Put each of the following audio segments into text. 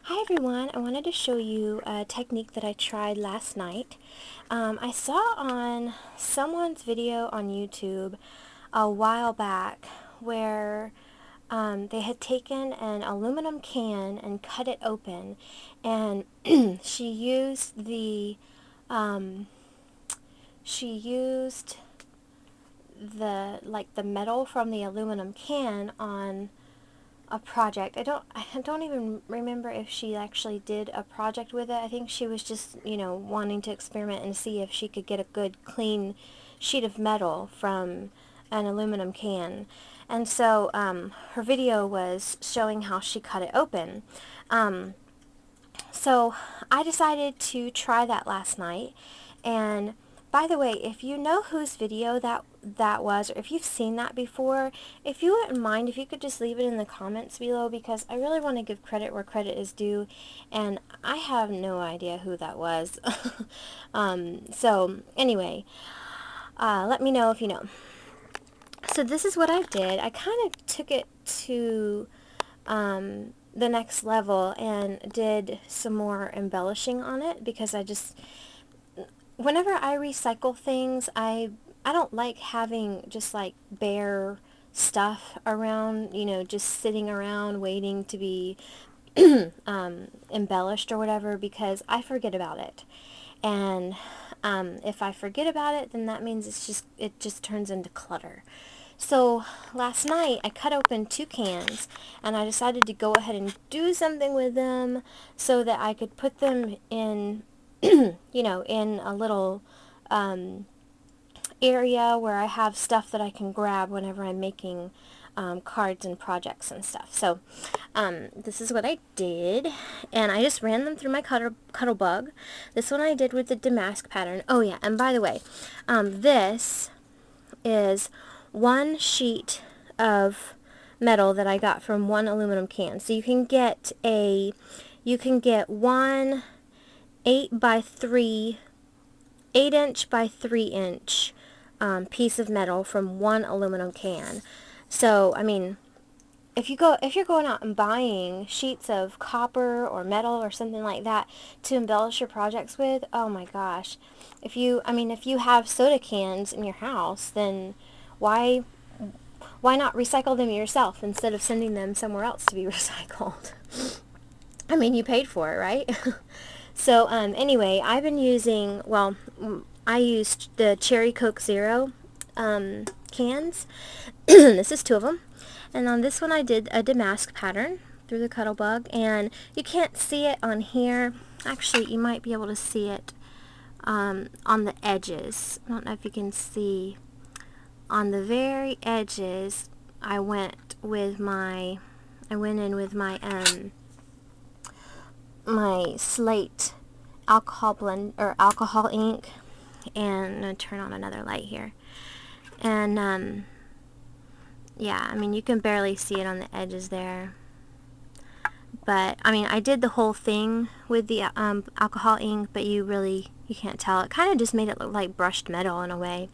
Hi everyone, I wanted to show you a technique that I tried last night. I saw on someone's video on YouTube a while back where they had taken an aluminum can and cut it open, and she used um, the metal from the aluminum can on a project. I don't even remember if she actually did a project with it. I think she was just, wanting to experiment and see if she could get a good clean sheet of metal from an aluminum can. And so her video was showing how she cut it open. So I decided to try that last night. And by the way, if you know whose video that was, or if you've seen that before, if you wouldn't mind, if you could just leave it in the comments below, because I really want to give credit where credit is due, and I have no idea who that was. So anyway, let me know if you know. So this is what I did. I kind of took it to the next level and did some more embellishing on it, because whenever I recycle things, I don't like having just like bare stuff around, just sitting around waiting to be embellished or whatever, because I forget about it. And if I forget about it, then that means it just turns into clutter. So last night I cut open 2 cans, and I decided to go ahead and do something with them so that I could put them in, in a little area where I have stuff that I can grab whenever I'm making cards and projects and stuff. So this is what I did, and I just ran them through my cuddle bug. This one I did with the damask pattern. Oh yeah, and by the way, this is one sheet of metal that I got from one aluminum can. So you can get one 8-inch by 3-inch piece of metal from one aluminum can. So I mean, if you're going out and buying sheets of copper or metal or something like that to embellish your projects with, oh my gosh. If you have soda cans in your house, then why not recycle them yourself instead of sending them somewhere else to be recycled? I mean, you paid for it, right? So anyway, I've been using, I used the Cherry Coke Zero cans. This is 2 of them. And on this one I did a damask pattern through the cuddle bug, and you can't see it on here. Actually, you might be able to see it on the edges. I don't know if you can see. On the very edges, I went in with my my slate alcohol blend or alcohol ink, and I'm gonna turn on another light here. And yeah, I mean, you can barely see it on the edges there, but I mean, I did the whole thing with the alcohol ink, but you can't tell. It kind of just made it look like brushed metal in a way.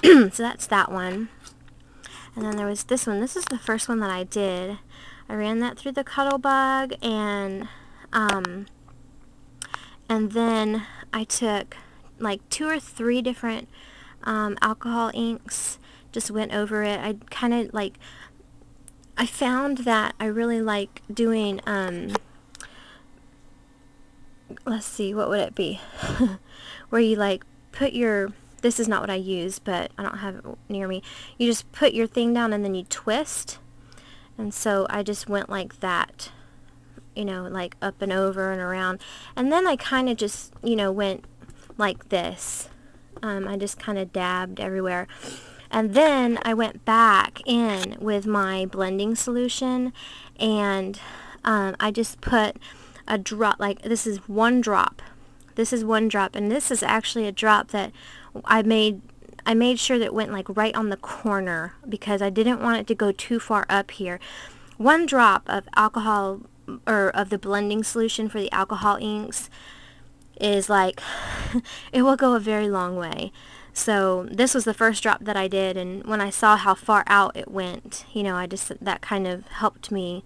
So that's that one. And then there was this one. This is the first one that I did. I ran that through the cuddle bug, and then I took like 2 or 3 different alcohol inks, just went over it. I found that I really like doing, let's see, what would it be? Where you like put this is not what I use, but I don't have it near me. You just put your thing down and then you twist. And so I just went like that, like up and over and around. And then I kind of just, went like this. I just kind of dabbed everywhere. And then I went back in with my blending solution, and I just put a drop, like this is 1 drop. This is 1 drop, and this is actually a drop that I made sure that it went like right on the corner, because I didn't want it to go too far up here. 1 drop of alcohol, or of the blending solution for the alcohol inks, is like, it will go a very long way. So this was the first drop that I did, and when I saw how far out it went, that kind of helped me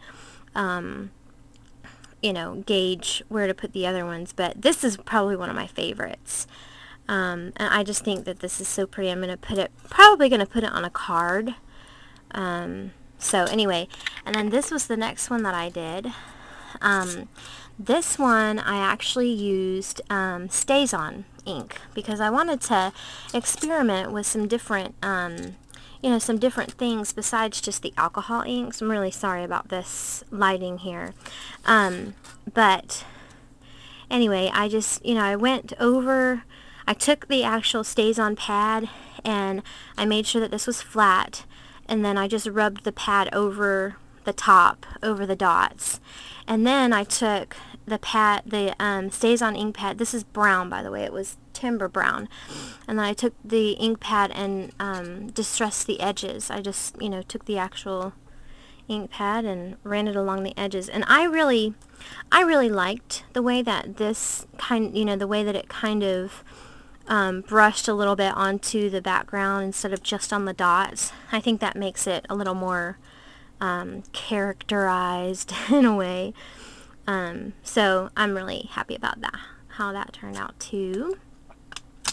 you know, gauge where to put the other ones, but this is probably one of my favorites. And I just think that this is so pretty. I'm going to put it, probably going to put it on a card. So anyway, and then this was the next one that I did. This one I actually used Stays On ink because I wanted to experiment with some different, you know, some different things besides just the alcohol inks. I'm really sorry about this lighting here. But anyway, I just, you know, I took the actual Stays On pad and I made sure that this was flat, and then I just rubbed the pad over the top, over the dots. And then I took the pad, the Stays On ink pad. This is brown, by the way. It was timber brown. And then I took the ink pad and distressed the edges. I just, you know, took the actual ink pad and ran it along the edges. And I really liked the way that this you know, the way that it kind of brushed a little bit onto the background instead of just on the dots. I think that makes it a little more characterized in a way. So I'm really happy about that, how that turned out too.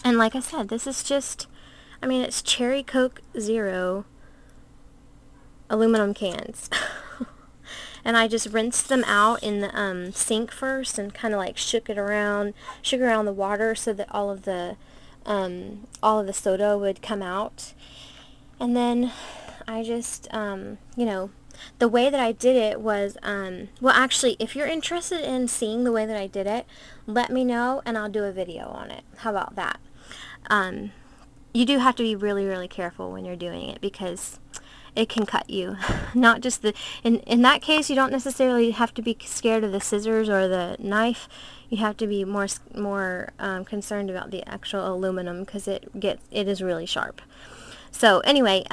And like I said, this is just, I mean, it's Cherry Coke Zero aluminum cans. And I just rinsed them out in the sink first and kind of like shook around the water so that all of the soda would come out. And then I just, you know, the way that I did it was, well, actually, if you're interested in seeing the way that I did it, let me know and I'll do a video on it. How about that? You do have to be really, really careful when you're doing it because it can cut you. Not just in that case, you don't necessarily have to be scared of the scissors or the knife. You have to be more concerned about the actual aluminum because it is really sharp. So anyway,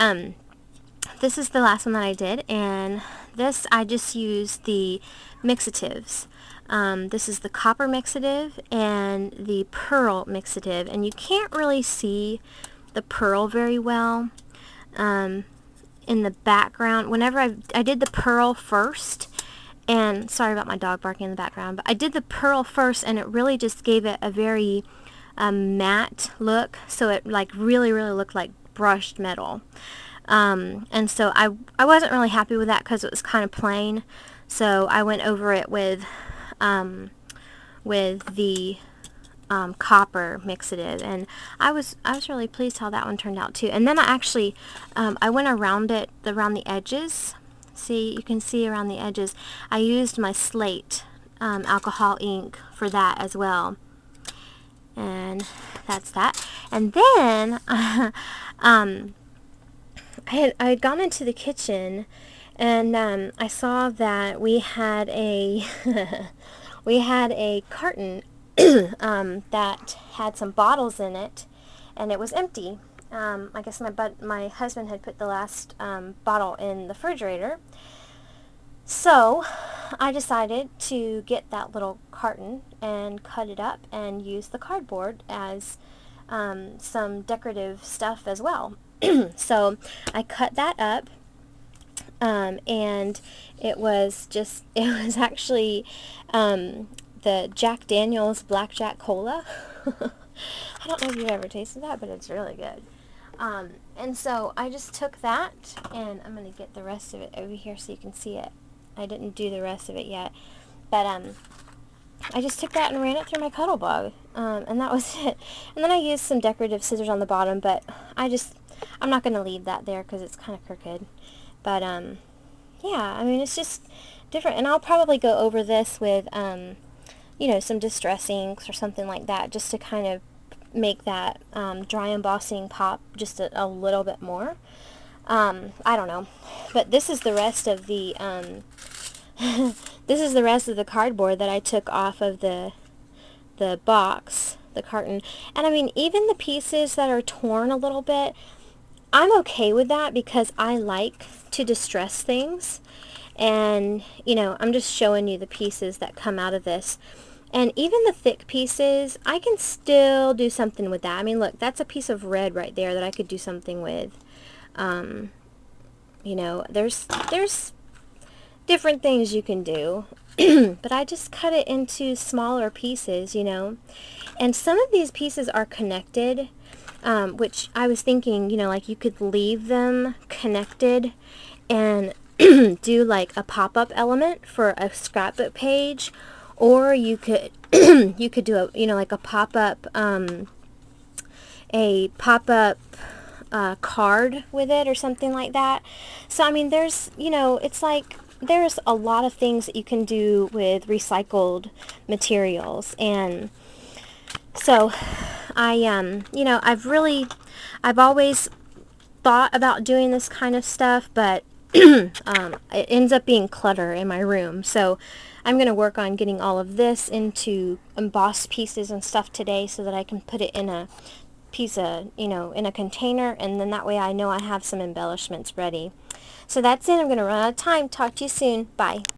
this is the last one that I did, and this I just used the mixatives. This is the copper mixative and the pearl mixative, and you can't really see the pearl very well in the background. Whenever I did the pearl first, and sorry about my dog barking in the background, but I did the pearl first, and it really just gave it a very matte look, so it like really looked like brushed metal. And so I wasn't really happy with that because it was kind of plain, so I went over it with the copper mixative, and I was really pleased how that one turned out too. And then I actually I went around the edges. See, you can see around the edges. I used my slate alcohol ink for that as well, and that's that. And then I had gone into the kitchen, and I saw that we had a carton that had some bottles in it, and it was empty. I guess my husband had put the last bottle in the refrigerator. So I decided to get that little carton and cut it up and use the cardboard as some decorative stuff as well. So I cut that up, and it was actually the Jack Daniel's Blackjack Cola. I don't know if you've ever tasted that, but it's really good. And so I just took that, and I'm going to get the rest of it over here so you can see it. I didn't do the rest of it yet, but I just took that and ran it through my cuddle bug, and that was it. And then I used some decorative scissors on the bottom, but I'm not going to leave that there because it's kind of crooked. But yeah, I mean, it's just different, and I'll probably go over this with you know, some distress inks or something like that, just to kind of make that dry embossing pop just a little bit more. I don't know, but this is the rest of the this is the rest of the cardboard that I took off of the box, the carton. And I mean, even the pieces that are torn a little bit, I'm okay with that because I like to distress things. And, you know, I'm just showing you the pieces that come out of this. And even the thick pieces, I can still do something with that. I mean, look, that's a piece of red right there that I could do something with. You know, there's different things you can do. but I just cut it into smaller pieces, you know. And some of these pieces are connected, which I was thinking, you know, like you could leave them connected and do like a pop-up element for a scrapbook page, or you could you could do a, you know, like a pop-up card with it or something like that. So I mean, there's, you know, it's like there's a lot of things that you can do with recycled materials. And so you know, I've always thought about doing this kind of stuff, but it ends up being clutter in my room. So I'm going to work on getting all of this into embossed pieces and stuff today so that I can put it in a piece of, you know, in a container, and then that way I know I have some embellishments ready. So that's it. I'm going to run out of time. Talk to you soon. Bye.